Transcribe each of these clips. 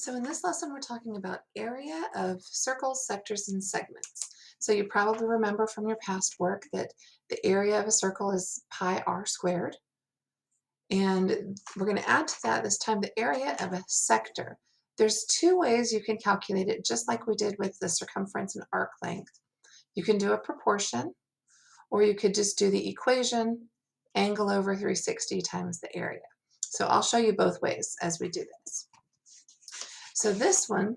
So in this lesson, we're talking about area of circles, sectors, and segments. So you probably remember from your past work that the area of a circle is pi r squared. And we're going to add to that this time the area of a sector. There's two ways you can calculate it, just like we did with the circumference and arc length. You can do a proportion, or you could just do the equation, angle over 360 times the area. So I'll show you both ways as we do this. So this one,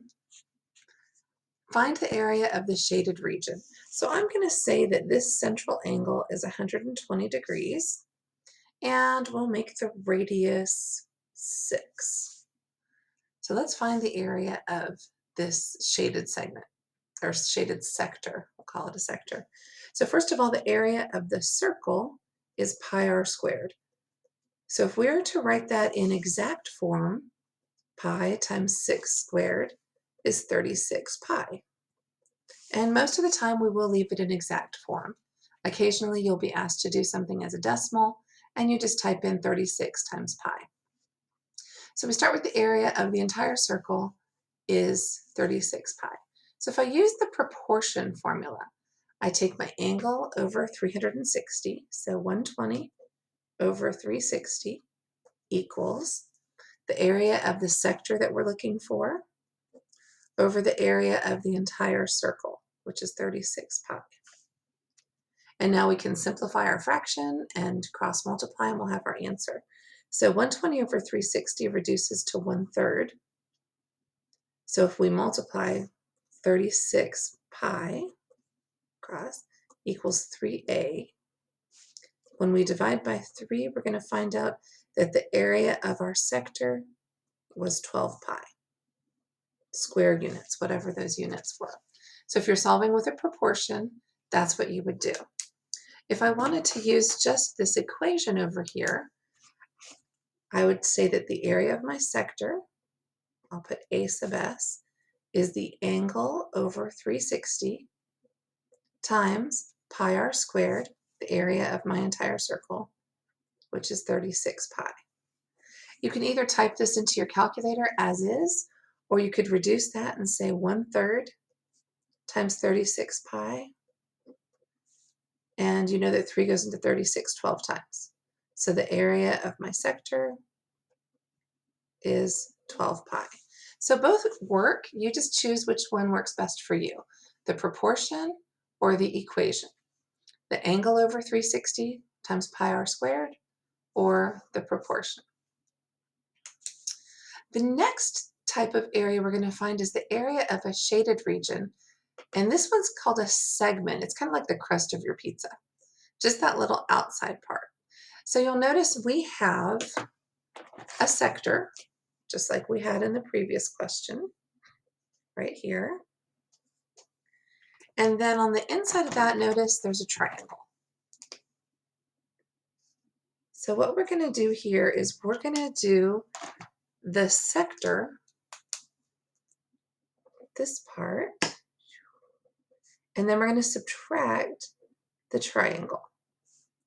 find the area of the shaded region. So I'm going to say that this central angle is 120 degrees, and we'll make the radius 6. So let's find the area of this shaded segment, or shaded sector. We'll call it a sector. So first of all, the area of the circle is pi r squared. So if we were to write that in exact form, pi times 6 squared is 36 pi. And most of the time we will leave it in exact form. Occasionally you'll be asked to do something as a decimal, and you just type in 36 times pi. So we start with the area of the entire circle is 36 pi. So if I use the proportion formula, I take my angle over 360, so 120 over 360 equals the area of the sector that we're looking for over the area of the entire circle, which is 36 pi. And now we can simplify our fraction and cross multiply, and we'll have our answer. So 120 over 360 reduces to 1/3. So if we multiply 36 pi cross equals 3a, when we divide by 3, we're going to find out that the area of our sector was 12 pi, square units, whatever those units were. So if you're solving with a proportion, that's what you would do. If I wanted to use just this equation over here, I would say that the area of my sector, I'll put A sub s, is the angle over 360 times pi r squared, the area of my entire circle, which is 36 pi. You can either type this into your calculator as is, or you could reduce that and say 1/3 times 36 pi. And you know that 3 goes into 36 12 times. So the area of my sector is 12 pi. So both work, you just choose which one works best for you, the proportion or the equation. The angle over 360 times pi r squared or the proportion. The next type of area we're going to find is the area of a shaded region, and this one's called a segment. It's kind of like the crust of your pizza, just that little outside part. So you'll notice we have a sector, just like we had in the previous question, right here. And then on the inside of that, notice there's a triangle. So what we're going to do here is we're going to do the sector, this part, and then we're going to subtract the triangle.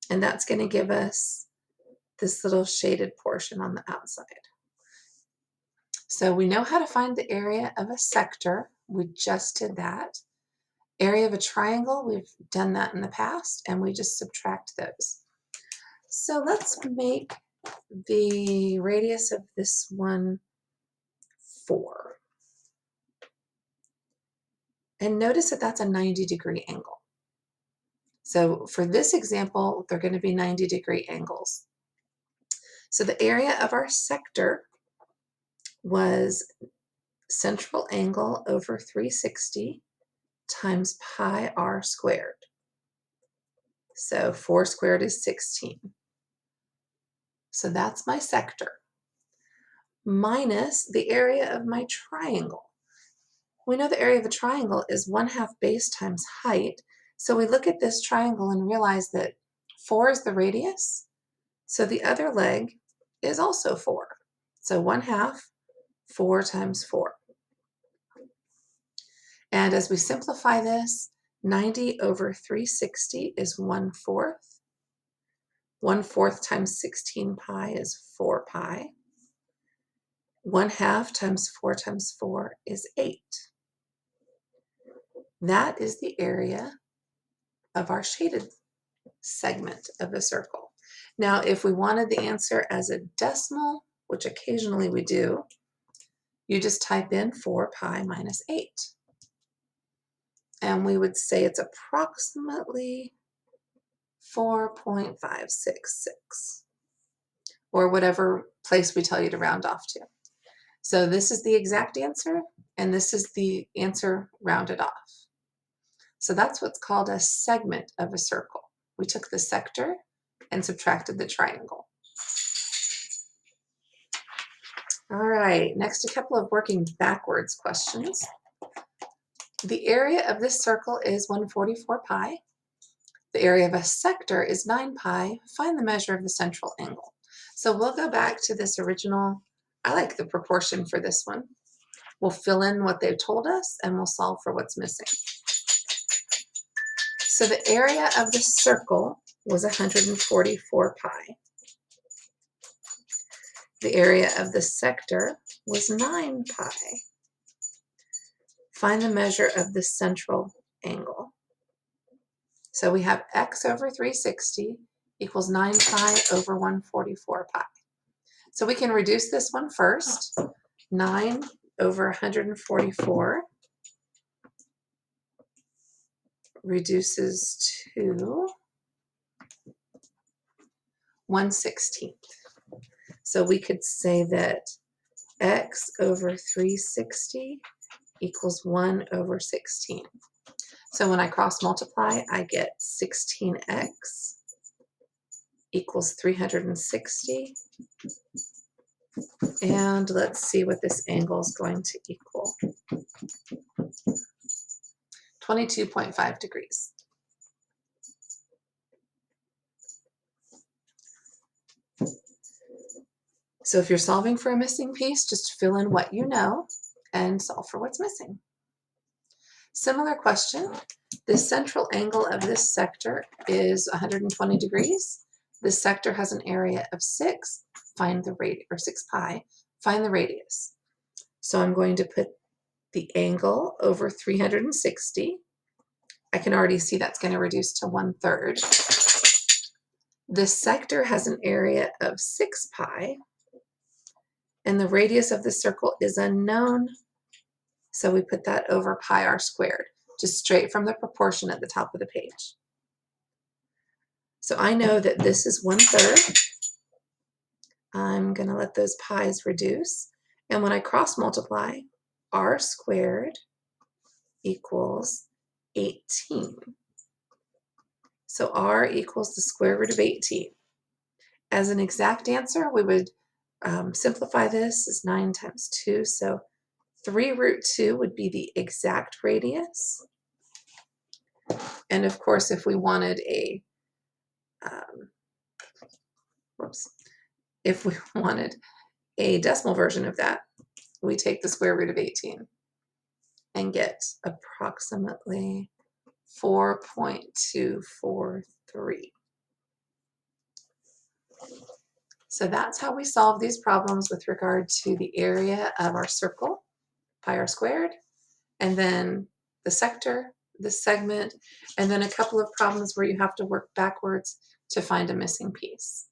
And that's going to give us this little shaded portion on the outside. So we know how to find the area of a sector. We just did that. Area of a triangle, we've done that in the past, and we just subtract those. So let's make the radius of this one 4. And notice that that's a 90-degree angle. So for this example, they're going to be 90-degree angles. So the area of our sector was central angle over 360 times pi r squared. So 4 squared is 16. So that's my sector. Minus the area of my triangle. We know the area of a triangle is 1/2 base times height. So we look at this triangle and realize that 4 is the radius. So the other leg is also 4. So 1/2, 4 times 4. And as we simplify this, 90 over 360 is 1/4. 1/4 times 16 pi is 4 pi. 1/2 times 4 is 8. That is the area of our shaded segment of a circle. Now, if we wanted the answer as a decimal, which occasionally we do, you just type in 4 pi minus 8. And we would say it's approximately 4.566, or whatever place we tell you to round off to. So this is the exact answer, and this is the answer rounded off. So that's what's called a segment of a circle. We took the sector and subtracted the triangle. All right, next a couple of working backwards questions. The area of this circle is 144 pi. The area of a sector is 9 pi. Find the measure of the central angle. So we'll go back to this original. I like the proportion for this one. We'll fill in what they've told us and we'll solve for what's missing. So the area of the circle was 144 pi. The area of the sector was 9 pi. Find the measure of the central angle. So we have x over 360 equals 9 pi over 144 pi. So we can reduce this one first. 9 over 144 reduces to 1/16. So we could say that x over 360 equals 1 over 16. So when I cross multiply, I get 16x equals 360. And let's see what this angle is going to equal. 22.5 degrees. So if you're solving for a missing piece, just fill in what you know and solve for what's missing. Similar question. The central angle of this sector is 120 degrees. This sector has an area of 6. Find the radius, or 6 pi. Find the radius. So I'm going to put the angle over 360. I can already see that's going to reduce to 1/3. This sector has an area of 6 pi, and the radius of the circle is unknown, so we put that over pi r squared, just straight from the proportion at the top of the page. So I know that this is 1/3. I'm going to let those pi's reduce, and when I cross multiply, r squared equals 18. So r equals the square root of 18. As an exact answer, we would simplify this as 9 times 2. So 3 root 2 would be the exact radius. And of course, if we wanted a, if we wanted a decimal version of that, we take the square root of 18 and get approximately 4.243. So that's how we solve these problems with regard to the area of our circle, pi r squared, and then the sector, the segment, and then a couple of problems where you have to work backwards to find a missing piece.